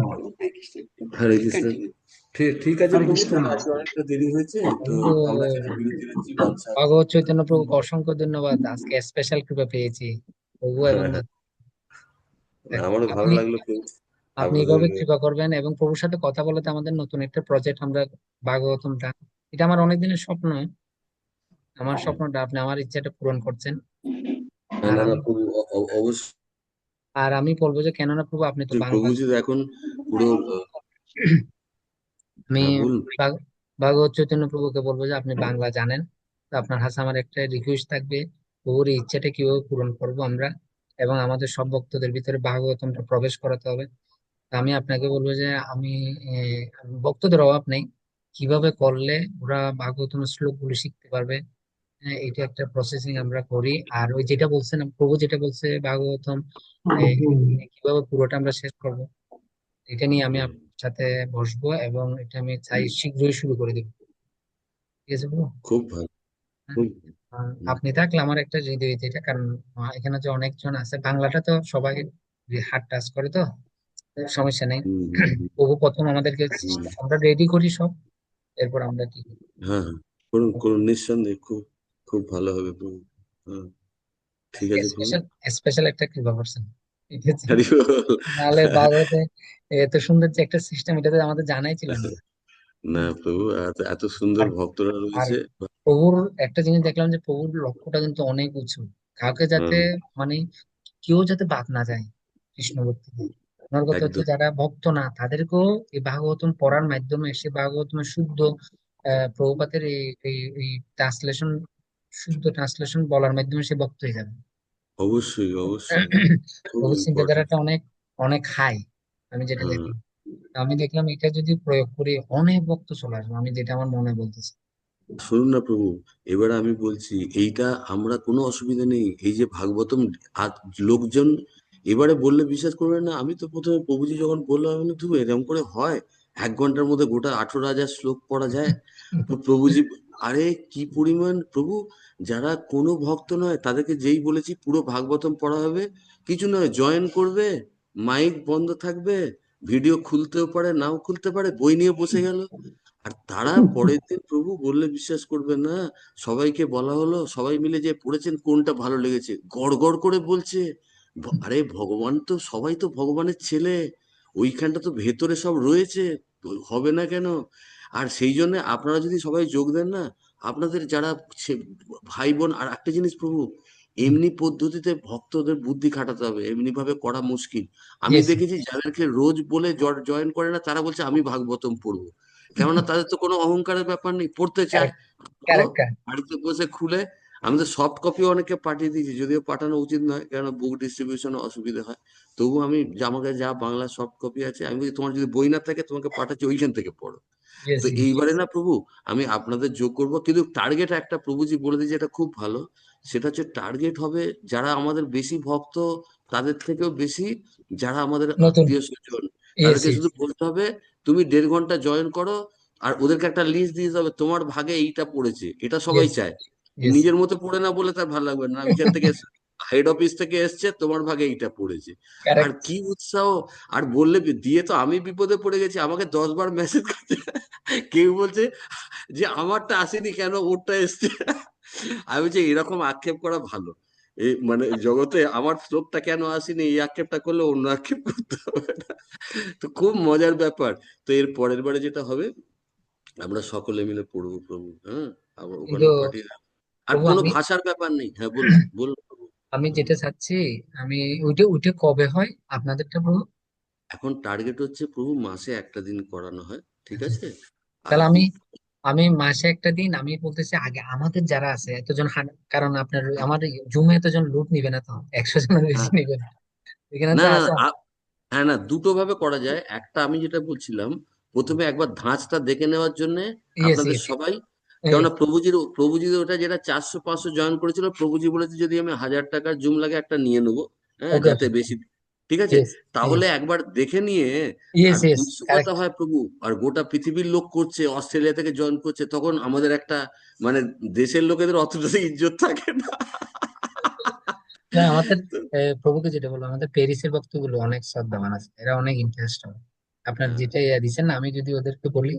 हरे कृष्ण। कंटिन्यू। ঠিক আছে প্রভু, তাহলে আজকে অনেকটা দেরি হয়েছে, তো প্রভু আমরা এখানে বিরতি নিচ্ছি। আচ্ছা, ভগবত চৈতন্য প্রভুকে অসংখ্য ধন্যবাদ, আজকে স্পেশাল কৃপা পেয়েছি প্রভু। এবং আমারও ভালো আপনি লাগলো প্রভু আপনি আপনাদের। এইভাবে কৃপা করবেন এবং প্রভুর সাথে কথা বলাতে আমাদের নতুন একটা প্রজেক্ট আমরা ভাগবতমটা, এটা আমার অনেক দিনের স্বপ্ন। আমার স্বপ্নটা আপনি আমার ইচ্ছাটা পূরণ করছেন। না আর না না আমি প্রভু, অবশ্যই আর আমি বলবো যে কেননা প্রভু আপনি তো বাংলা, প্রভুজি তো এখন পুরো আমি হ্যাঁ বলুন। ভাগবত চৈতন্য প্রভুকে বলবো যে আপনি বাংলা জানেন, তো আপনার কাছে আমার একটা রিকোয়েস্ট থাকবে, প্রভুর এই ইচ্ছাটা কিভাবে পূরণ করব আমরা, এবং আমাদের সব ভক্তদের ভিতরে ভাগবতমটা প্রবেশ করাতে হবে। তো আমি আপনাকে বলবো যে আমি ভক্তদের অভাব নেই, কিভাবে করলে ওরা ভাগবতমের শ্লোকগুলো শিখতে পারবে। হ্যাঁ, এটা একটা প্রসেসিং আমরা করি। আর ওই যেটা বলছেন প্রভু, যেটা বলছে ভাগবতম কিভাবে পুরোটা আমরা শেষ করব, এটা নিয়ে আমি হুম, আপনার সাথে বসবো, এবং এটা আমি চাই শীঘ্রই শুরু করে দেবো। ঠিক আছে বলো? খুব ভালো, হ্যাঁ। খুব হুম, আপনি থাকলে আমার একটা হৃদয় এটা, কারণ এখানে যে অনেকজন আছে, বাংলাটা তো সবাই হাত টাচ করে, তো সমস্যা নেই। হুম, হুম, হুম, প্রভু প্রথম আমাদেরকে, হুম। আমরা রেডি করি সব, এরপর আমরা কি করি। হ্যাঁ হ্যাঁ, করুন করুন নিঃসন্দেহে, খুব খুব ভালো হবে প্রভু। হ্যাঁ, ঠিক আছে প্রভু। স্পেশাল, স্পেশাল একটা কৃপা করছেন, ঠিক আছে? হরি বল। নাহলে ভাগবতে এত সুন্দর যে একটা সিস্টেম, এটা তো আমাদের জানাই ছিল না। না প্রভু, এত এত সুন্দর আর ভক্তরা আর রয়েছে। প্রভুর একটা জিনিস দেখলাম যে প্রভুর লক্ষ্যটা কিন্তু অনেক উঁচু, কাউকে যাতে হ্যাঁ, মানে কেউ যাতে বাদ না যায় কৃষ্ণ ভক্তিতে। আমার কথা হচ্ছে একদম। যারা ভক্ত না তাদেরকেও এই ভাগবতম পড়ার মাধ্যমে, সে ভাগবতমের শুদ্ধ প্রভুপাদের এই ট্রান্সলেশন, শুদ্ধ ট্রান্সলেশন বলার মাধ্যমে সে ভক্ত হয়ে যাবে। অবশ্যই অবশ্যই, খুব প্রভুর ইম্পর্টেন্ট। চিন্তাধারাটা অনেক অনেক হাই, আমি যেটা হ্যাঁ, দেখলাম। আমি দেখলাম এটা যদি প্রয়োগ করি অনেক ভক্ত চলে আসবে, আমি যেটা আমার মনে বলতেছি। শুনুন না প্রভু, এবারে আমি বলছি এইটা আমরা কোনো অসুবিধা নেই, এই যে ভাগবতম আর লোকজন এবারে বললে বিশ্বাস করবেন না, আমি তো প্রথমে প্রভুজি যখন বললাম আমি বললাম, "ধুর, এরকম করে হয়? 1 ঘন্টার মধ্যে গোটা 18,000 শ্লোক পড়া যায়?" তো প্রভুজি, আরে কি পরিমাণ প্রভু, যারা কোনো ভক্ত নয় তাদেরকে যেই বলেছি পুরো ভাগবতম পড়া হবে, কিছু নয়, জয়েন করবে, মাইক বন্ধ থাকবে, ভিডিও খুলতেও পারে নাও খুলতে পারে, বই নিয়ে বসে গেল। আর তারা পরের দিন প্রভু বললে বিশ্বাস করবে না, সবাইকে বলা হলো, সবাই মিলে যে পড়েছেন কোনটা ভালো লেগেছে, গড় গড় করে বলছে, আরে ভগবান তো, সবাই তো ভগবানের ছেলে, ওইখানটা তো ভেতরে সব রয়েছে, তো হবে না কেন? আর সেই জন্য আপনারা যদি সবাই যোগ দেন না, আপনাদের যারা ভাই বোন, আর একটা জিনিস প্রভু, এমনি পদ্ধতিতে ভক্তদের বুদ্ধি খাটাতে হবে, এমনি ভাবে করা মুশকিল। আমি ইয়েস, দেখেছি যাদেরকে রোজ বলে জয়েন করে না, তারা বলছে আমি ভাগবতম পড়বো, কেননা তাদের তো কোনো অহংকারের ব্যাপার নেই, পড়তে চায়। কারেক্ট, তো কারেক্ট, কারেক্ট। বাড়িতে বসে খুলে, আমি তো সফট কপি অনেকে পাঠিয়ে দিয়েছি, যদিও পাঠানো উচিত নয়, কেন বুক ডিস্ট্রিবিউশনে অসুবিধা হয়। তবু আমি আমার কাছে যা বাংলা সফট কপি আছে, আমি বলছি তোমার যদি বই না থাকে তোমাকে পাঠাচ্ছি, ওইখান থেকে পড়ো। ইয়েস, তো এইবারে না প্রভু, আমি আপনাদের যোগ করব, কিন্তু টার্গেট একটা প্রভুজি বলে দিয়েছে, এটা খুব ভালো। সেটা হচ্ছে টার্গেট হবে যারা আমাদের বেশি ভক্ত, তাদের থেকেও বেশি যারা আমাদের নতুন। আত্মীয় স্বজন, ইয়েস, তাদেরকে ইয়েস, শুধু বলতে হবে তুমি 1.5 ঘন্টা জয়েন করো, আর ওদেরকে একটা লিস্ট দিয়ে দিতে হবে তোমার ভাগে এইটা পড়েছে, এটা সবাই ইয়েস, চায়। ইয়েস। নিজের মতো পড়ে না বলে তার ভালো লাগবে না, ওইখান থেকে হেড অফিস থেকে এসছে তোমার ভাগে এইটা পড়েছে। আর কারেক্ট। কি উৎসাহ! আর বললে দিয়ে তো আমি বিপদে পড়ে গেছি, আমাকে 10 বার মেসেজ করছে, কেউ বলছে যে আমারটা আসেনি কেন, ওরটা এসছে। আমি বলছি এরকম আক্ষেপ করা ভালো, এই মানে জগতে আমার শ্লোকটা কেন আসেনি এই আক্ষেপটা করলে অন্য আক্ষেপ করতে হবে না। তো খুব মজার ব্যাপার। তো এর পরের বারে যেটা হবে, আমরা সকলে মিলে পড়বো প্রভু, হ্যাঁ, আবার কিন্তু ওখানেও পাঠিয়ে দেবো। আর প্রভু কোনো আমি ভাষার ব্যাপার নেই। হ্যাঁ বলুন বলুন প্রভু। আমি যেটা চাচ্ছি, আমি ওইটা ওইটা কবে হয় আপনাদেরটা প্রভু? এখন টার্গেট হচ্ছে প্রভু মাসে একটা দিন করানো হয়, ঠিক আচ্ছা, আছে? আর তাহলে আমি আমি মাসে একটা দিন, আমি বলতেছি আগে আমাদের যারা আছে এতজন কারণ আপনার আমার জুমে এতজন লুট নিবে না, তো 100 জনের বেশি হ্যাঁ, নিবে না। এখানে না তো না না, আছে। হ্যাঁ না, দুটো ভাবে করা যায়। একটা আমি যেটা বলছিলাম, প্রথমে একবার ধাঁচটা দেখে নেওয়ার জন্য ইয়েস, আপনাদের ইয়েস, সবাই, ইয়েস। কেননা প্রভুজির ওটা যেটা 400 500 জয়েন করেছিল, প্রভুজি বলেছে যদি আমি 1000 টাকার জুম লাগে একটা নিয়ে নেবো, হ্যাঁ, ওকে, যাতে ওকে। বেশি, ঠিক আছে? ইয়েস, তাহলে ইয়েস, একবার দেখে নিয়ে, ইয়েস, আর ইয়েস, উৎসুকতা কারেক্ট। হয় প্রভু, আর গোটা পৃথিবীর লোক করছে, অস্ট্রেলিয়া থেকে জয়েন করছে, তখন আমাদের একটা মানে দেশের লোকেদের অতটা ইজ্জত থাকে না। না, আমাদের প্রভুকে যেটা বলবো, আমাদের প্যারিসের ভক্তগুলো অনেক শ্রদ্ধাবান আছে, এরা অনেক ইন্টারেস্ট হবে। আপনার হ্যাঁ, যেটা ইয়া দিচ্ছেন না, আমি যদি ওদেরকে বলি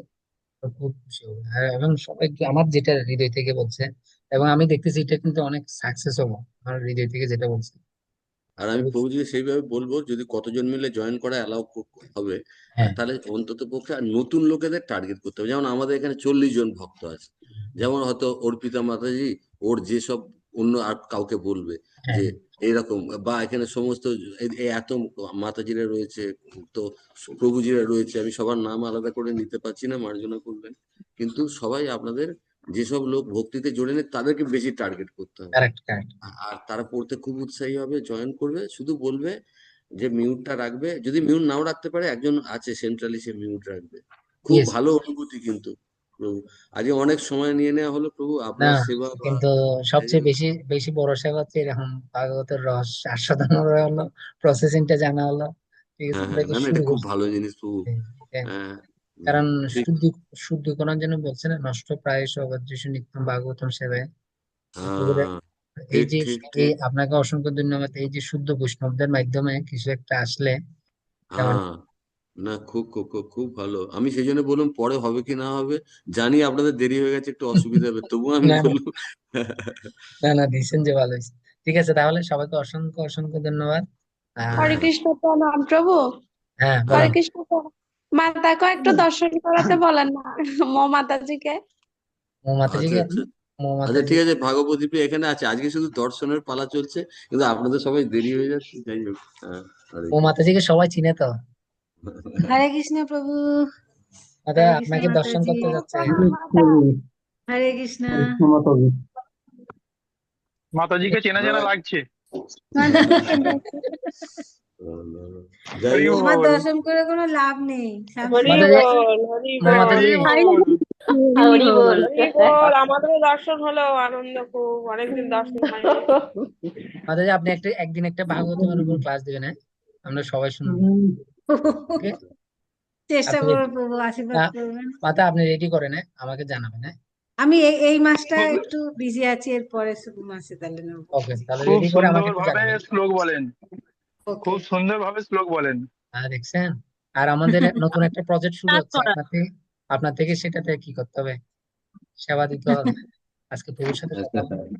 তো খুব খুশি হবে। এবং সবাই আমার যেটা হৃদয় থেকে বলছে, এবং আমি দেখতেছি এটা কিন্তু অনেক সাকসেস হবে, আমার হৃদয় থেকে যেটা বলছে। আর আমি প্রভু- প্রভুজিকে সেইভাবে বলবো, যদি কতজন মিলে জয়েন করা অ্যালাউ হবে, আর হ্যাঁ, তাহলে অন্তত পক্ষে আর নতুন লোকেদের টার্গেট করতে হবে। যেমন আমাদের এখানে 40 জন ভক্ত আছে, যেমন হয়তো অর্পিতা মাতাজি, ওর যেসব অন্য আর কাউকে বলবে যে হ্যাঁ এইরকম, বা এখানে সমস্ত এই এত মাতাজিরা রয়েছে, তো প্রভুজিরা রয়েছে, আমি সবার নাম আলাদা করে নিতে পারছি না, মার্জনা করবেন, কিন্তু সবাই আপনাদের যেসব লোক ভক্তিতে জড়ে নেই তাদেরকে বেশি টার্গেট করতে হবে। Correct correct. আর তারা পড়তে খুব উৎসাহী হবে, জয়েন করবে, শুধু বলবে যে মিউটটা রাখবে, যদি মিউট নাও রাখতে পারে একজন আছে সেন্ট্রালি, সে মিউট রাখবে। খুব ইয়েস। ভালো অনুভূতি কিন্তু প্রভু, আজকে অনেক সময় নিয়ে নেওয়া হলো প্রভু, না আপনার সেবা বা কিন্তু সবচেয়ে বেশি বেশি বড় সেবা হচ্ছে এরকম ভাগবতের রস আস্বাদন করা হলো, প্রসেসিংটা জানা হলো। ঠিক আছে, হ্যাঁ আমরা হ্যাঁ, যে না না, শুরু এটা খুব করছি। ভালো জিনিস প্রভু। হ্যাঁ, হ্যাঁ, কারণ ঠিক। শুদ্ধিকরণ জন্য বলছে না, নষ্ট প্রায় সবাদৃশ নিত্যম ভাগবতম সেবায়। একেবারে হ্যাঁ, এই ঠিক যে ঠিক এই ঠিক। আপনাকে অসংখ্য ধন্যবাদ, এই যে শুদ্ধ বৈষ্ণবদের মাধ্যমে কিছু একটা আসলে যেমন হ্যাঁ, না খুব খুব খুব খুব ভালো, আমি সেই জন্য বললাম পরে হবে কি না হবে, জানি আপনাদের দেরি হয়ে গেছে, একটু অসুবিধা হবে, তবুও আমি না না বললাম। না না, দিচ্ছেন যে ভালো হয়েছে। ঠিক আছে, তাহলে সবাইকে অসংখ্য অসংখ্য ধন্যবাদ। হরে আর কৃষ্ণ প্রণাম প্রভু। হ্যাঁ হরে বলেন। কৃষ্ণ প্রণাম। মাতাকে একটু দর্শন করাতে বলেন না, মো মাতাজিকে। আচ্ছা মৌমাতাজিকে আচ্ছা আচ্ছা, মৌমাতাজি ঠিক আছে, ভাগবতী এখানে আছে, আজকে শুধু দর্শনের পালা চলছে, কিন্তু আপনাদের সবাই দেরি হয়ে যাচ্ছে, যাই হোক। হ্যাঁ, হরে কৃষ্ণ। মৌমাতাজিকে সবাই চিনে তো। হরে কৃষ্ণ প্রভু। দাদা হরে কৃষ্ণ আপনাকে দর্শন মাতাজি। করতে যাচ্ছে। প্রণাম মাতা। হরে কৃষ্ণ মাতাজিকে চেনা চেনা লাগছে। মাতাজিকে যাই হরি হোক, আমার বল, দর্শন করে কোনো লাভ নেই। হরি মাতাজি বল, হরি বল, মৌমাতাজি হরি বল। হরি বল। হরি বল। আমাদেরও দর্শন হলো, আনন্দ খুব, অনেকদিন দর্শন হয়নি। মাতাজি আপনি একদিন একটা ভাগবতের উপর ক্লাস দিবেন, হ্যাঁ আমরা সবাই শুনবো। ওকে, চেষ্টা আপনি করবো প্রভু, আশীর্বাদ করবেন। মাতা আপনি রেডি করেন, হ্যাঁ আমাকে জানাবেন, হ্যাঁ। আমি এই মাসটা একটু বিজি আছি, এর পরে শুধু মাসে তাহলে নেবো। ওকে, তাহলে খুব রেডি করে আমাকে সুন্দর একটু ভাবে জানাবেন। শ্লোক বলেন, ওকে। খুব সুন্দর ভাবে শ্লোক বলেন। দেখছেন, আর আমাদের নতুন একটা প্রজেক্ট শুরু হচ্ছে, আপনার থেকে সেটাতে কি করতে হবে, সেবা দিতে হবে। আজকে প্রভুর সাথে কথা আচ্ছা, বলবো।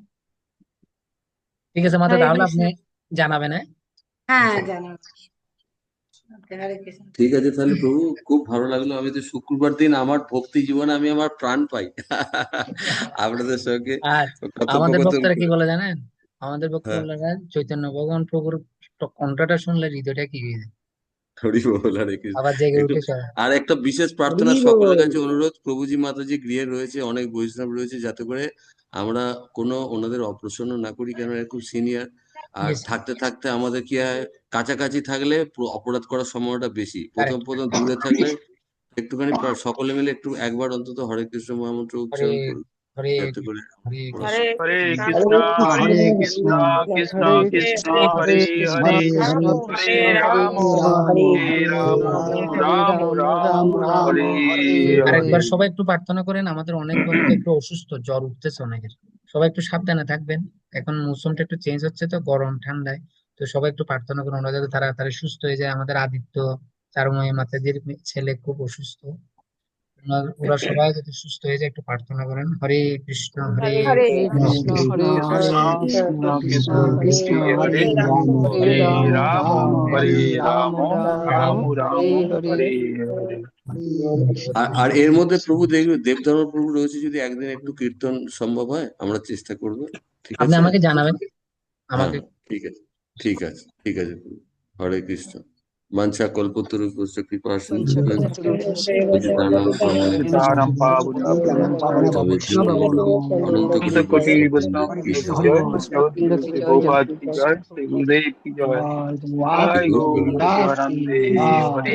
ঠিক আছে মাতা, হরে তাহলে কৃষ্ণ। আপনি জানাবেন, হ্যাঁ। হ্যাঁ আচ্ছা, জানাবো। ওকে, হরে কৃষ্ণ। ঠিক আছে তাহলে প্রভু, খুব ভালো লাগলো, আমি তো শুক্রবার দিন আমার ভক্তি জীবনে আমি আমার প্রাণ পাই আপনাদের সঙ্গে আর আমাদের কথোপকথন বক্তারা কি করে। বলে জানেন, আমাদের হ্যাঁ, বক্তব্যরা চৈতন্য ভগবান প্রভুর কণ্ঠটা শুনলে হৃদয়টা কি হয়ে যায়, হরি বল, হরে কৃষ্ণ। আবার জেগে একটু উঠে চলে। আর একটা বিশেষ প্রার্থনা সকলের কাছে অনুরোধ, প্রভুজি মাতাজি গৃহে রয়েছে, অনেক বৈষ্ণব রয়েছে, যাতে করে আমরা কোনো ওনাদের অপ্রসন্ন না করি, কেন এরা খুব সিনিয়র, আর Yes, থাকতে থাকতে আমাদের কি হয়, কাছাকাছি থাকলে অপরাধ করার সম্ভাবনাটা বেশি, প্রথম correct. প্রথম দূরে থাকলে একটুখানি সকলে মিলে একটু একবার অন্তত হরে কৃষ্ণ মহামন্ত্র হরে উচ্চারণ করুন, হরে যাতে করে হরে ওরা হরে হরে কৃষ্ণ, কৃষ্ণ হরে হরে কৃষ্ণ, কৃষ্ণ হরে কৃষ্ণ কৃষ্ণ, কৃষ্ণ হরে হরে রাম হরে হরে রাম, হরে রাম রাম রাম হরে হরে। আরেকবার সবাই একটু প্রার্থনা করেন, আমাদের অনেক ভক্ত একটু অসুস্থ, জ্বর উঠতেছে অনেকের। সবাই একটু সাবধানে থাকবেন, এখন মৌসুমটা একটু চেঞ্জ হচ্ছে তো, গরম ঠান্ডায়। তো সবাই একটু প্রার্থনা করুন ওরা যাতে তাড়াতাড়ি সুস্থ হয়ে যায়। আমাদের আদিত্য চারুময় মাতাজির ছেলে খুব অসুস্থ, ওরা সবাই যাতে সুস্থ হয়ে যায়, একটু প্রার্থনা করেন। হরে কৃষ্ণ হরে হরে কৃষ্ণ কৃষ্ণ, হরে কৃষ্ণ কৃষ্ণ, কৃষ্ণ কৃষ্ণ কৃষ্ণ কৃষ্ণ, হরে হরে রাম, হরে রাম হরে হরে রাম রাম রাম রাম হরে হরে। আর এর মধ্যে প্রভু দেখবে দেবধর্ম প্রভু রয়েছে, যদি একদিন একটু কীর্তন সম্ভব হয় আমরা চেষ্টা করব, ঠিক আপনি আছে? আমাকে জানাবেন, হ্যাঁ, আমাকে। ঠিক আছে, ঠিক আছে, ঠিক আছে প্রভু। হরে কৃষ্ণ। বাঞ্ছা কল্পতরুভ্যশ্চ কৃপা সিন্ধুভ্যশ্চ পতিতানাং সীতারাম পাবনাভ্যো অনন্ত অনন্ত কোটি কোটি বৈষ্ণব বৈষ্ণব বৃন্দ বৃন্দ কি কি জয়। জয়, শ্রী প্রভুপাদ কি জয়, শ্রী গুরুদেব কি জয়, জয় গৌর নিত্যানন্দে হরে